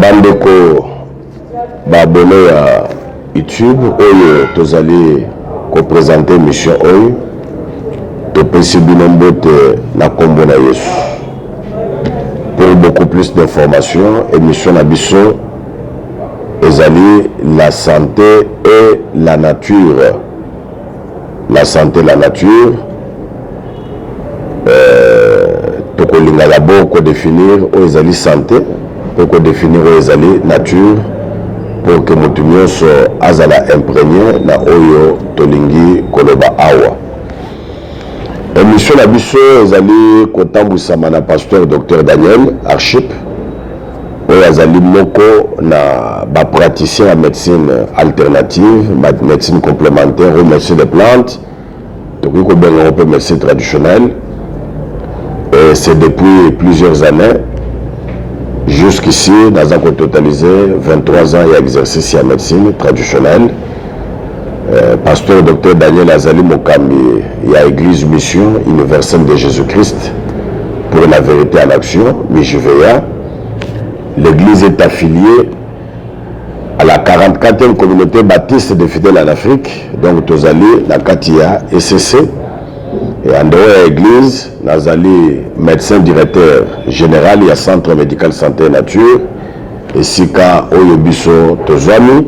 bandeko babone ya YouTube oyo tozali ko présenter mission oyo topesi bino mbote na kombo na Yesu. Pour beaucoup plus d'informations, émission na biso ezali la santé et la nature. La santé et la nature. Tokolinga d'abord ko définir o ezali santé, pour définir o ezali nature, pour que mutu nyonso azala imprégné na oyo tolingi koloba awa. Émission na biso ezali kotambusama na pasteur Dr Daniel Archip oyo azali moko na ba praticien ya médecine alternative, médecine complémentaire ou médecine de plantes, tokoki kobenga pe médecine traditionnelle. Et c'est depuis plusieurs années jusqu'ici nous avons totalisé 23 ans d'exercice en médecine traditionnelle. Pasteur Dr Daniel Azali Mokambi, il y a Église Mission Universelle de Jésus-Christ pour la vérité en action, MIJVA. L'église est affiliée à la 44e communauté baptiste des fidèles en Afrique, donc Tozali, la Katia, SCC. Et en dehors de l'église, Nazali, médecin directeur général, il y a Centre médical santé et nature. Et Sika Oyobiso Tozami,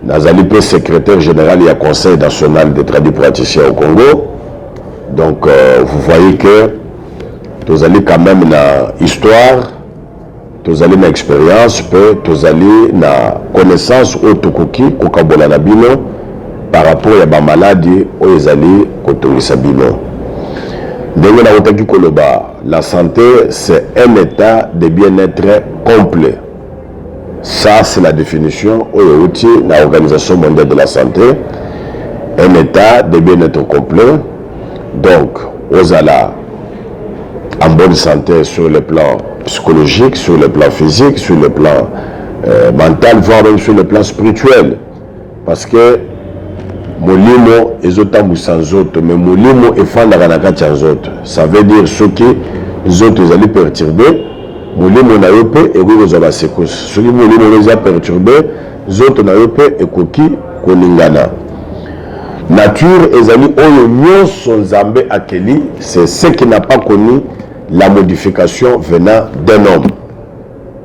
Nazali, secrétaire général, il y a Conseil national des tradis praticiens au Congo. Donc, vous voyez que Tozali quand même na histoire, Tozali na expérience, Tozali na connaissance au Tokuki, Kokabola Nabino, par rapport à la maladie aux ezali kotongisa bino. Ndenge na otaki koloba, la santé c'est un état de bien-être complet. Ça c'est la définition au de l'Organisation mondiale de la santé, un état de bien-être complet. Donc ozala en bonne santé sur le plan psychologique, sur le plan physique, sur le plan mental, voire même sur le plan spirituel, parce que molimo ezotambusa nzoto, mais molimo efandaka na kati ya nzoto. Ça veut dire soki nzoto ezali perturbé, molimo na yo pe ekoki kozwa basekousse. Soki molimo eza perturbé, nzoto na yo pe ekoki koningana. Nature ezali oyo nyonso Nzambe akeli, c'est ce qui n'a pas connu la modification venant d'un homme.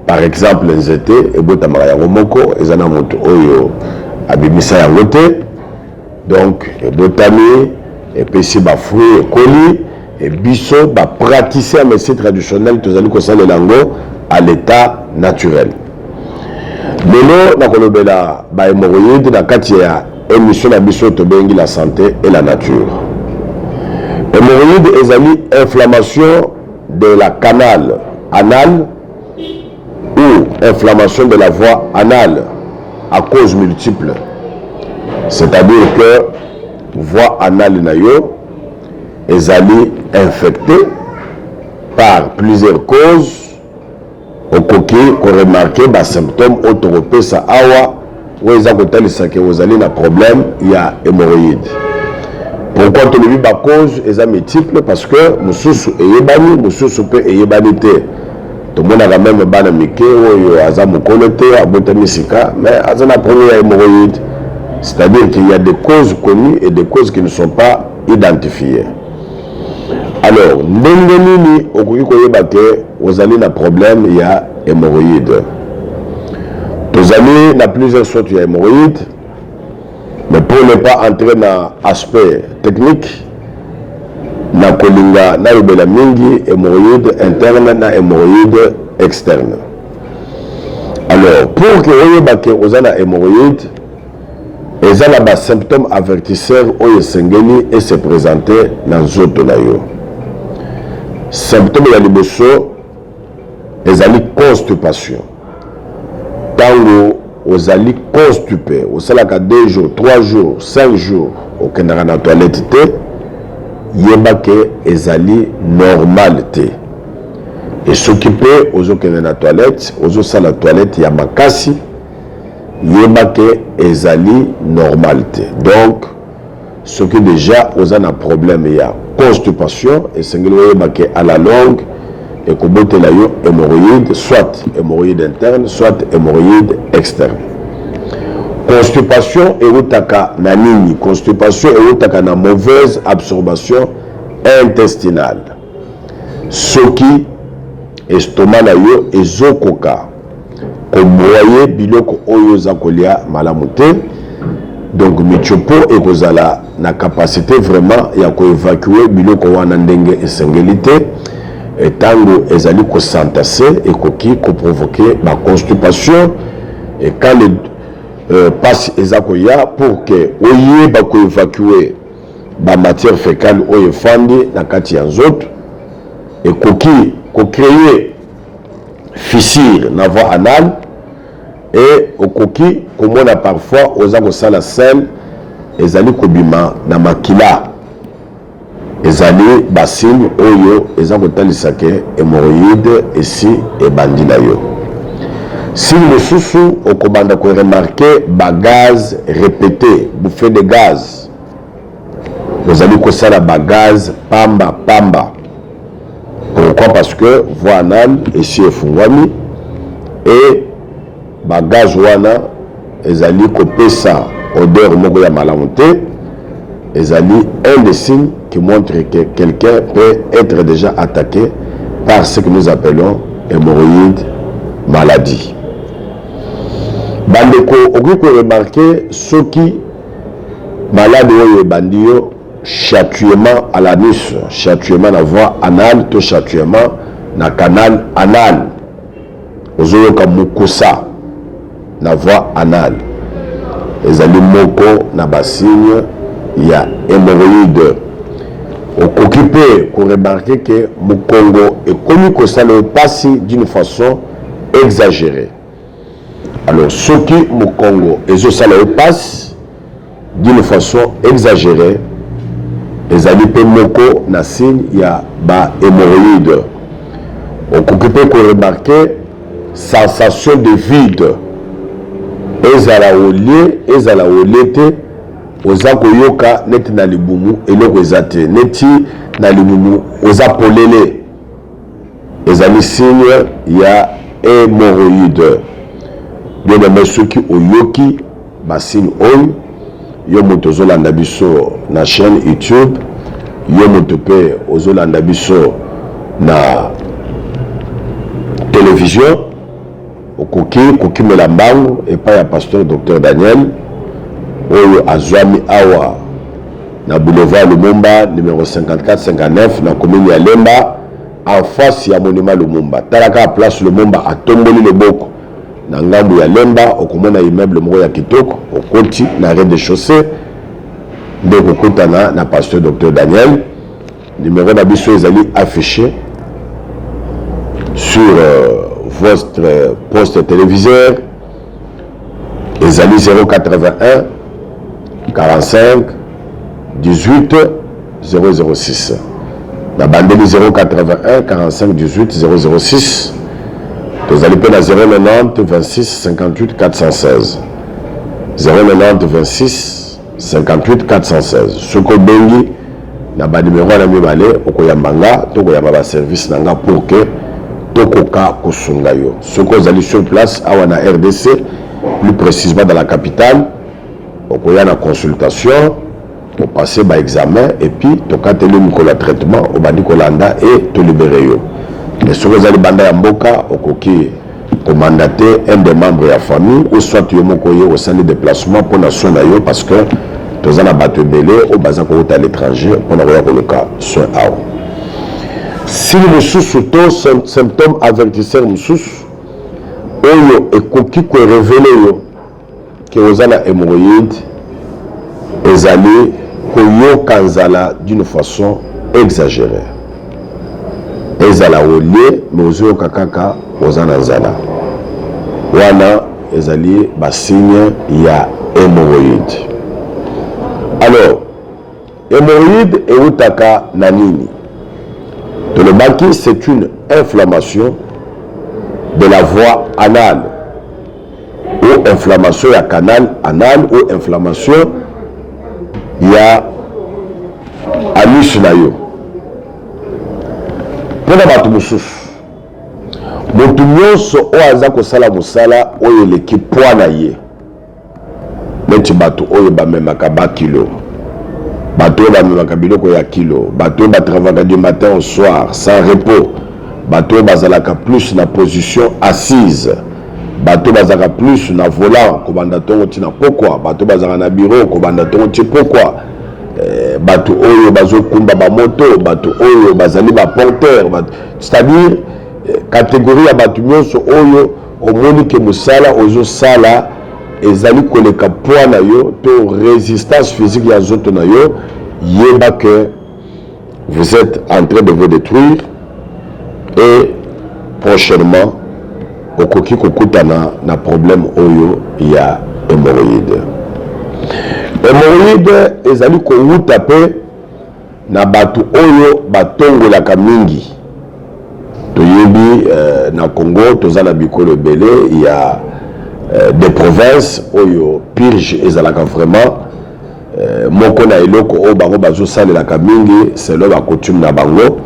Par exemple, nzete ebotamaka yango moko ezana moto oyo abimisa yango te. Donc, et botami, et puis si ba fruit et colis, et biso, ba praticien médecine traditionnelle, tous allons consommer l'ango à l'état naturel. Lelo, na kolobela, ba hémorroïde, na katia, émission na biso, tobengi la santé et la nature. Hémorroïde, ezali inflammation de la canal anal ou inflammation de la voie anale à cause multiple. C'est-à-dire que voie anale nayo ezali infecté par plusieurs causes au coquille qu'on remarque des symptômes autoropesa awa ou eza kotalisa ke ozali na problème il y a hémorroïde. Pourquoi tu le vis ba cause eza multiple parce que mususu eyebani mususu pe eyebani te. Tout le monde a même bana mike oyo aza mokolo te abotami sika mais aza na problème ya hémorroïde. C'est-à-dire qu'il y a des causes connues et des causes qui ne sont pas identifiées. Alors, ndenge okoki koyeba ke ozali na problème il y a hémorroïde. Tozali na plusieurs sortes de hémorroïdes, mais pour ne pas entrer dans l'aspect technique, na kolinga na yobela mingi hémorroïde interne na hémorroïde externe. Alors, pour que oyeba ke ozana hémorroïde, et ça là symptômes avertisseurs oyo sengeli et se présenter dans nzoto na yo. Symptômes ya liboso ezali constipation. Tango ozali constipé, osalaka 2 jours, 3 jours, 5 jours okendaka na toilette te, yeba ke ezali normal te. Et s'occuper ozokende na toilette, ozosala toilette ya makasi, yeba ke ezali normalité. Donc ce qui déjà aux un problème il y a constipation et c'est à la longue et kobotela yo hémorroïde, soit hémorroïde interne, soit hémorroïde externe. Constipation eutaka na nini? Constipation eutaka na mauvaise absorption intestinale. Soki estomac na yo ezokoka koboye biloko oyo za kolia malamu te, donc mitiopo ekozala na capacité vraiment ya koévacuer biloko wana ndenge esengeli te, etango ezali kosantase ekoki koprovoquer ba constipation, et quand le passe ezakoya pour que oye ba koévacuer ba matière fécale oyo fandi na kati ya nzoto, ekoki ko créer fissure na voie anale, et okoki komona parfois oza kosala sel ezali kobima na makila, ezali basigne oyo eza kotalisa ke hémorroïde esi ebandi na yo. Signe mosusu okobanda ko remarquer ba gaz répété, bouffée de gaz, ozali kosala ba gaz pamba pamba. Pourquoi? Parce que voie anale esi efungwami, et ba gaz wana ezali kopesa odeur moko ya malamu te, ezali un des signes qui montre que quelqu'un peut être déjà attaqué par ce que nous appelons hémorroïde maladie. Bandeko okoki ko remarquer soki malade oyo ebandi yo chatouillement à l'anus, chatouillement na voie anale to chatouillement na canal anal, ozoyoka mukosa na voie anale, ezali moko na basigne ya hémorroïde. Okoki pe ko remarquer que mukongo ekomi kosala opasi d'une façon exagérée. Alors soki mukongo ezosala opasi d'une façon exagérée, ezali pe moko na signe ya ba hémorroïde. Okoki pe ko remarquer sensation de vide, ezala olie ezala olete, oza koyoka neti na libumu eloko eza te, neti na libumu oza polele, ezali signe ya hémorroïde. Bien aimé, soki oyoki basigne oyo, yo moto ozolanda biso na chaîne YouTube, yo moto pe ozolanda biso na télévision, okoki kokimela mbangu epai ya pasteur Dr Daniel oyo azwami awa na boulevard Lumumba numéro 54-59 na commune ya Lemba, en face ya monument Lumumba. Talaka place Lumumba atomboli loboko na ngambu ya Lemba, okomona immeuble moko ya kitoko, okoti na rez-de-chaussée nde kokutana na pasteur Dr Daniel. Numéro na biso ezali affiché sur votre poste téléviseur, ezali 081 45 18 006. La bandeli 081 45 18 006. Ezali pe na 090 26 58 416. 090 26 58 416. Soko bengi na ba numéro na mibale okoyambanga tokoyamba ba service nanga pour que tokoka kosunga yo. Soko ezali sur place awa na RDC, plus précisément dans la capitale, okoya na consultation, pour passer par examen et puis tokateli mikola traitement obandi kolanda et to libérer yo. Mais soko ezali banda ya mboka okoki komandater un des membres de la famille ou soit yo moko yo au sein de déplacement pour na soin na yo, parce que toza na bato belé au baza ko à l'étranger pour na koya koloka soin awa. Si mosusu to symptôme avertisseur mosusu oyo ekoki ko révéler yo que oza na hémorroïde, ezali koyoka nzala d'une façon exagérée. Ezala olie mais ozoyoka kaka oza na nzala, wana ezali basigne ya hémorroïde. Alors hémorroïde eutaka na nini? Tolobaki, c'est une inflammation de la voie anale, ou inflammation ya canal anal, ou inflammation ya anus na yo. Pona bato mosusu motu nyonso oyo aza kosala mosala oyo eleki poids na ye neti bato oyo bamemaka bakilo bato oyo bamemaka biloko ya kilo bato oyo batravaka du matin au soir sans repos bato oyo bazalaka plus na position assise bato oyo bazalaka plus na volant kobanda ntongo ntina pokwa bato oyo bazalaka na bureau kobanda ntongo nti pokwa bato oyo bazokumba bamoto bato oyo bazali baporteur c'est-à-dire catégorie ya bato nyonso oyo omoni ke mosala ozosala ezali koleka poids na yo to résistance physique ya nzoto na yo yeba que vous êtes en train de vous détruire et prochainement okoki kokutana na problème oyo ya hémorroïde. Hémorroïde ezali kowuta pe na bato oyo batongolaka mingi toyebi na Congo toza na bikolo ebele ya des provinces oyo purge ezalaka vraiment moko na eloko oyo bango bazosalelaka mingi selon bacoutume na bango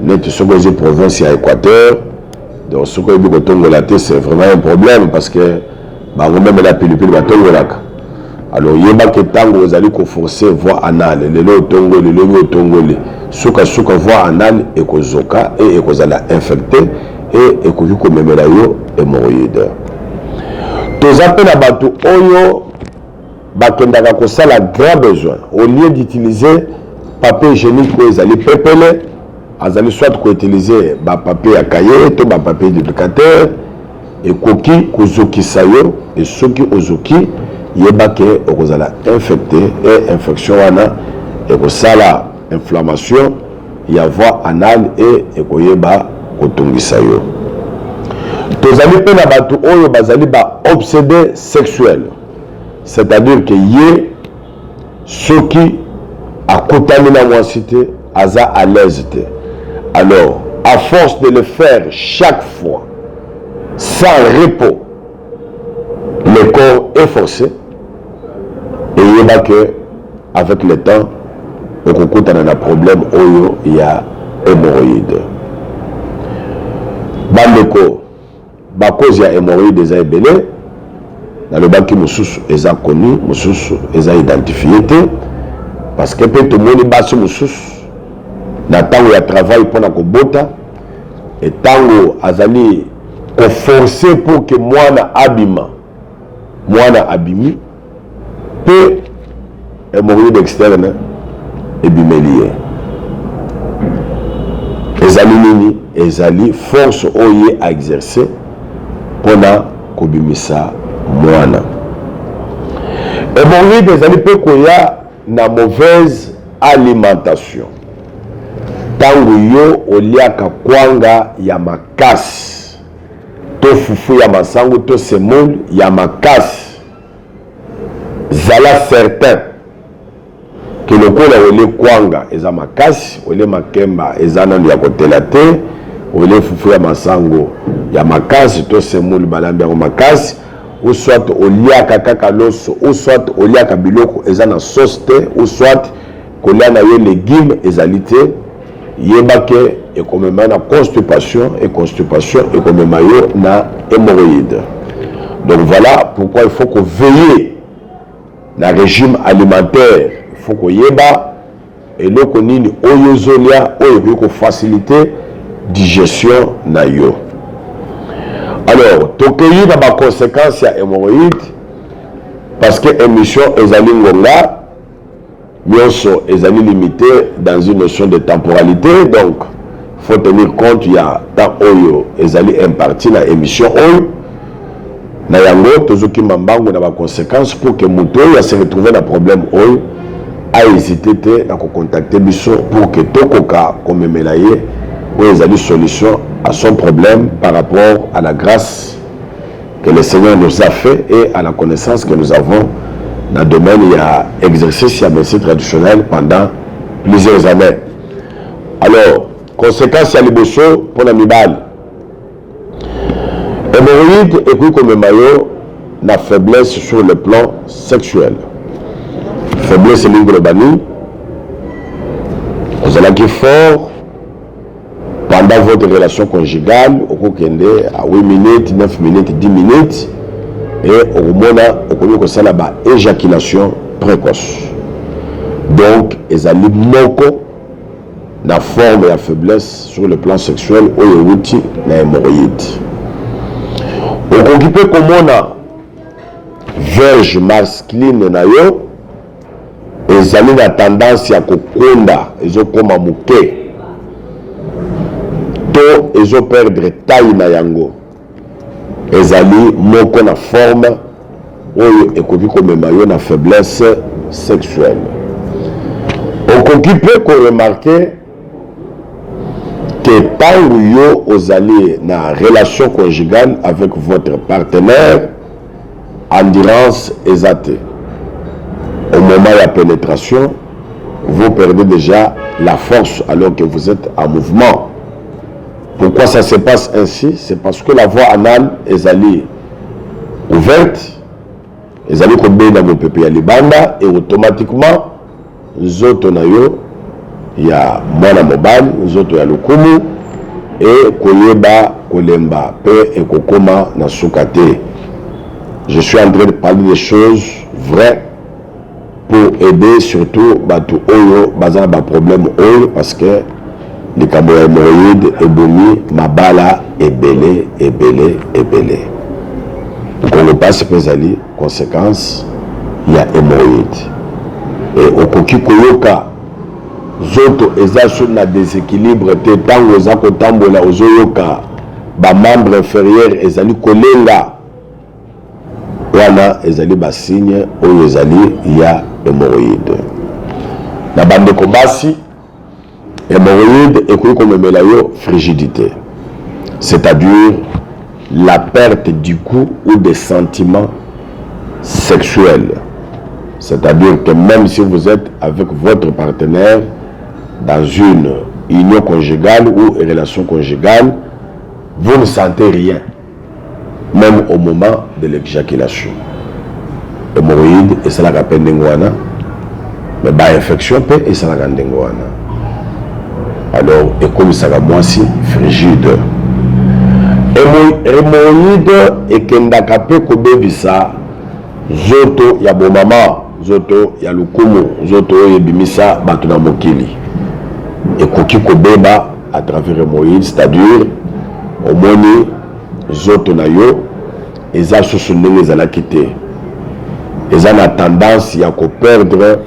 neti soki ozi province ya Équateur donc soki oyebi kotongola te c'est vraiment un problème parce que bango meme na pilipili batongolaka alors yebaka ntango ozali koforce voie anale lelo otongoli lelo otongoli suka voie anale ekozoka e ekozala infecté e ekoki komemela yo hémorroïde. Toza pe na bato oyo bakendaka kosala grand besoin au lieu d'utiliser papier hygiénique oyo ezali pepele azali soit koutiliser bapapier ya cahier to bapapier d'éducateur ekoki kozokisa yo e soki ozoki yeba ke okozala infecté et infection wana ekosala inflammation ya voie anale et ekoyeba kotungisa yo. Tozali pe na bato oyo bazali ba obsédé sexuel, c'est-à-dire que ye soki akutani na mwasi te aza à l'aise te. Alors à force de le faire chaque fois sans repos le corps est forcé et yeba que avec le temps okokutana na problème oyo ya hémorroïde. Bandeko ba cause ya hémorroïde eza ebele na le baki mosusu eza connu mosusu eza identifié te parce que pe to moni baso mosusu na tango ya travail pona kobota et tango azali ko forcer pour que mwana abimi pe hémorroïde externe ebimeli ezali nini ezali force oye à exercer pona kobimisa mwana. Hémorroïde ezali pe koya na mauvaise alimentation tango yo oliaka kwanga ya makasi to fufu ya masango to semoule ya makasi zala certain que lokola ole kwanga eza makasi ole makemba eza nano ya kotela te ole fufu ya masango ya makasi to semoule balambi yango makasi ou soit oliaka kaka loso ou soit oliaka biloko eza na sauce te ou soit kolia na yo légume ezali te yeba ke ekomema na constipation et constipation ekomema yo na hémorroïde. Donc voilà pourquoi il faut qu'on veille na régime alimentaire. Il faut qu'on yeba eloko nini oyo zolia oyo ko faciliter digestion na yo. Alors tokeyi na ba conséquences ya hémorroïde parce que émission ezali ngonga nyonso ezali limité dans une notion de temporalité, donc il faut tenir compte il y a temps oyo ezali imparti na émission oyo na yango tozoki mambango na ba conséquences pour que muto ya se retrouver na problème oyo a hésité te na ko contacter biso pour que tokoka komemela ye oyo ezali solution à son problème par rapport à la grâce que le Seigneur nous a fait et à la connaissance que nous avons dans le domaine il y a exercice à médecine traditionnelle pendant plusieurs années. Alors, conséquence à l'émotion pour la mibale. Hémorroïde et puis comme maillot, la faiblesse sur le plan sexuel. Faiblesse libre bani. Vous allez qui fort pendant votre relation conjugale, au à 8 minutes, 9 minutes, 10 minutes, et au moment où ça là éjaculation précoce. Donc, ils ont moko la forme et la faiblesse sur le plan sexuel ou les na hémorroïde. Au occupé comme on a verge masculine na yo, ils ont la tendance à kokonda, ils ont comme un mouké. To ils ont perdre taille na yango. Ils ont moko na forme ou et comme na faiblesse sexuelle. On peut remarquer que tant que vous allez dans une relation conjugale avec votre partenaire, endurance exatée. Au moment de la pénétration, vous perdez déjà la force alors que vous êtes en mouvement. Pourquoi ça se passe ainsi? C'est parce que la voie anale est allée ouverte, est allée comme dans vos pépés à l'ibanda et automatiquement, zoto na yo ya mwana mobali zoto ya lukumu et koyeba kolemba pe et kokoma na sukate. Je suis en train de parler des choses vraies pour aider surtout batu oyo bazana ba problème oyo parce que les cambois hémorroïdes ebomi mabala ebele. Pour ne pas se pésaler conséquence il y a hémorroïdes. Et au koki koyoka zoto eza sur na déséquilibre te tango za ko tambola ozoyoka ba membre inférieur ezali kolenga wana ezali ba signe oyo ezali ya hémorroïde. Na bande ko basi hémorroïde ekoki komemela yo frigidité, c'est-à-dire la perte du goût ou des sentiments sexuels. C'est-à-dire que même si vous êtes avec votre partenaire dans une union conjugale ou une relation conjugale, vous ne sentez rien, même au moment de l'éjaculation. Hémorroïde, et ça la rappelle d'engouana, mais bah infection peut et ça la rappelle d'engouana. Alors, et comme ça va moi si frigide. Hémorroïde et kendakape kobebisa zoto ya bon maman. Zoto ya lukumu, zoto yebimisa batu na mokili. Et koki kobeba à travers hémorroïde, c'est-à-dire au moni zoto na yo eza susu ndenge ezalaki te. Eza na tendance ya ko perdre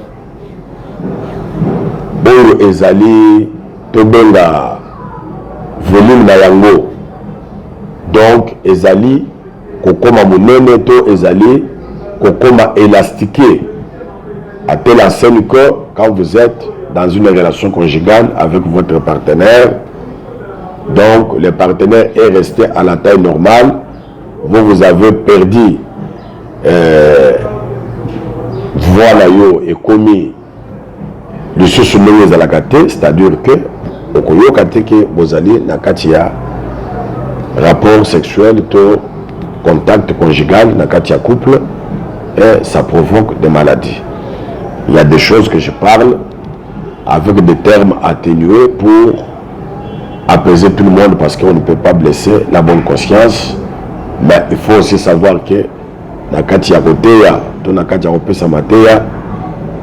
oyo ezali tobenga volume na yango. Donc ezali kokoma monene to ezali kokoma élastiqué. À telle enseigne que quand vous êtes dans une relation conjugale avec votre partenaire, donc le partenaire est resté à la taille normale, vous avez perdu voilà yo et commis le sous-soumis à la kate, c'est-à-dire que okoyo kate que vous allez na katia rapport sexuel to contact conjugal na katia couple et ça provoque des maladies. Il y a des choses que je parle avec des termes atténués pour apaiser tout le monde parce qu'on ne peut pas blesser la bonne conscience. Mais il faut aussi savoir que na kati ya koteya, to na kati ya kopesa mateya,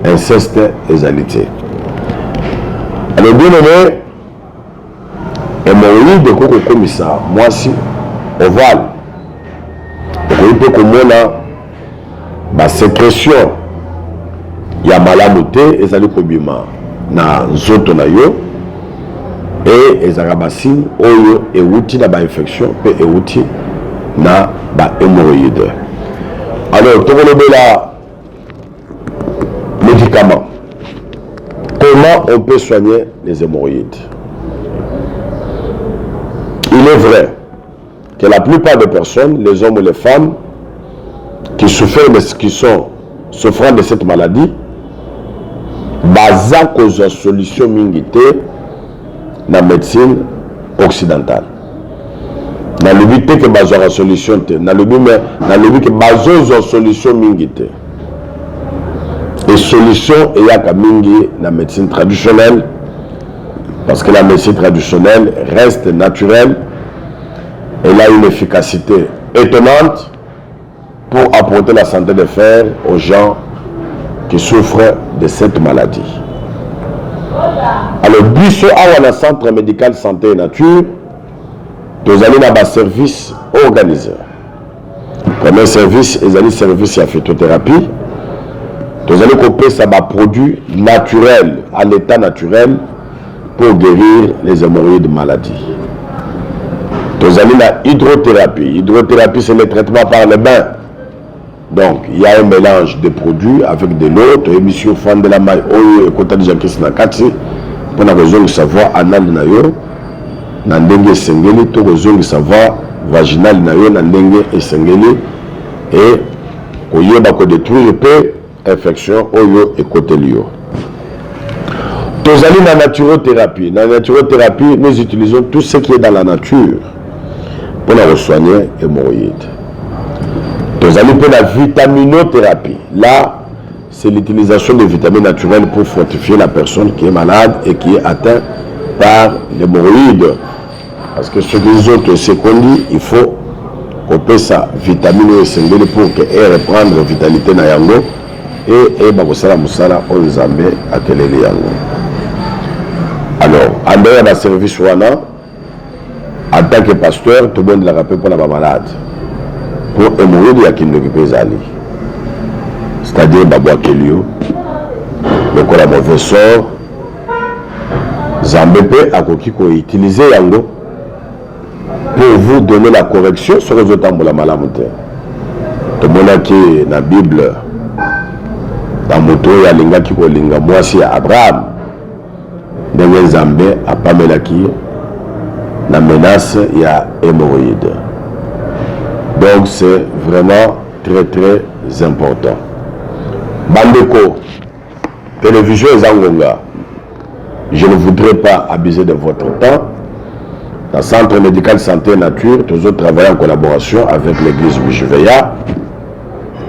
inceste égalité. Alors bien aimé, hémorroïde koko komisa, moi si ovale, on peut komona ba sécrétion ya malamu te ezali kobima na nzoto na yo et ezaka basigne oyo euti na ba infection pe euti na ba hémorroïde. Alors tokolobela médicaments. Comment on peut soigner les hémorroïdes? Il est vrai que la plupart des personnes, les hommes ou les femmes qui souffrant de cette maladie, baza cause solution mingité na médecine occidentale. Na lobi te que baza solution te, na lobi que baza solution mingité. Et solution et yaka mingi na médecine traditionnelle Parce que la médecine traditionnelle reste naturelle. Elle a une efficacité étonnante pour apporter la santé de fer aux gens qui souffrent de cette maladie. Alors, biso awa na centre médical santé et nature, nous allons dans un service organisé. Premier service, ils allons service à phytothérapie. Nous allons couper ça par produit naturel, à l'état naturel, pour guérir les hémorroïdes maladies. Nous allons la hydrothérapie. Hydrothérapie, c'est le traitement par les mains. Donc, il y a un mélange de produits avec de l'eau. Tu as émission fan de la maille, oyo et kota déjà qui na kati pour la raison de savoir anal na yo, na ndenge sengeli, to raison de savoir vaginal na yo, na ndenge sengeli et koyeba ko détruire peu infection oyo et côté liyo. Nous allons dans la naturothérapie. Dans la naturothérapie, nous utilisons tout ce qui est dans la nature pour la soigner hémorroïdes. Nous allons pour la vitaminothérapie. Là, c'est l'utilisation de vitamines naturelles pour fortifier la personne qui est malade et qui est atteinte par l'hémorroïde. Parce que ce que les autres, c'est qu'on dit, il faut couper sa vitamine essentielle pour qu'elle reprenne la vitalité na yango et bakosala musala onzambe akelele yango. Alors, en dehors d'un service wana, en tant que pasteur, tout le monde l'a rappelé pour la malade. Pour hémorroïde, il y a qui ne peut pas aller. C'est-à-dire, Babou Kelio, le corps a mauvais sort, Zambépé a utilisé yango pour vous donner la correction sur les autres la maladie. Tout le monde qui est dans la Bible, dans le moto, il y a les gens qui ont linga moi si Abraham. Dans les Zambé, à Pamelaki, la menace, il y a hémorroïde. Donc c'est vraiment très très important. Bandeko, télévision et Zangonga, je ne voudrais pas abuser de votre temps. Dans le Centre médical santé et nature, nous autres travaillons en collaboration avec l'église Mijuveya.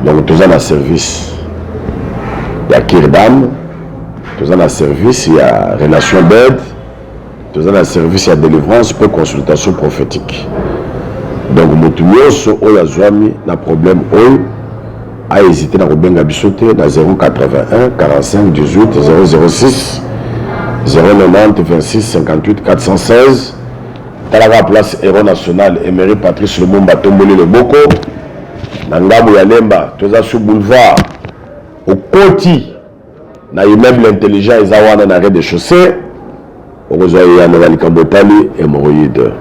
Donc nous avons un service. Il y a Kirdam, nous avons un service, il y a relation d'aide, nous avons un service, il y a délivrance pour consultation prophétique. Donc, Moutoumioso, Oya Zouami, n'a problème, Oya, a hésité dans le Benga Bissoté, dans 081 45 18 006 090 26 58 416. Talaga place Héros National, Emery Patrice Lumumba, Tomboli le Boko, Nangabu Yalemba, Toza sous boulevard, au Koti, na immeuble intelligent, Ezawana, na rez de chaussée, au Rosaïa, Novali Kambotali, hémorroïde.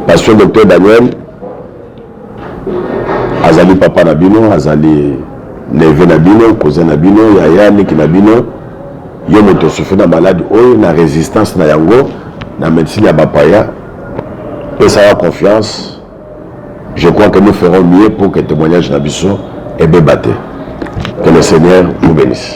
Pasteur Docteur Daniel, Azali Papa Nabino, Azali Neve Nabino, Cousin Nabino, Yaya Niki Nabino, Yomoto Sofena malade, Oyo, na résistance na yango, na médecine ya Bapaya, et ça a confiance. Je crois que nous ferons mieux pour que le témoignage Nabiso est débattu. Que le Seigneur vous bénisse.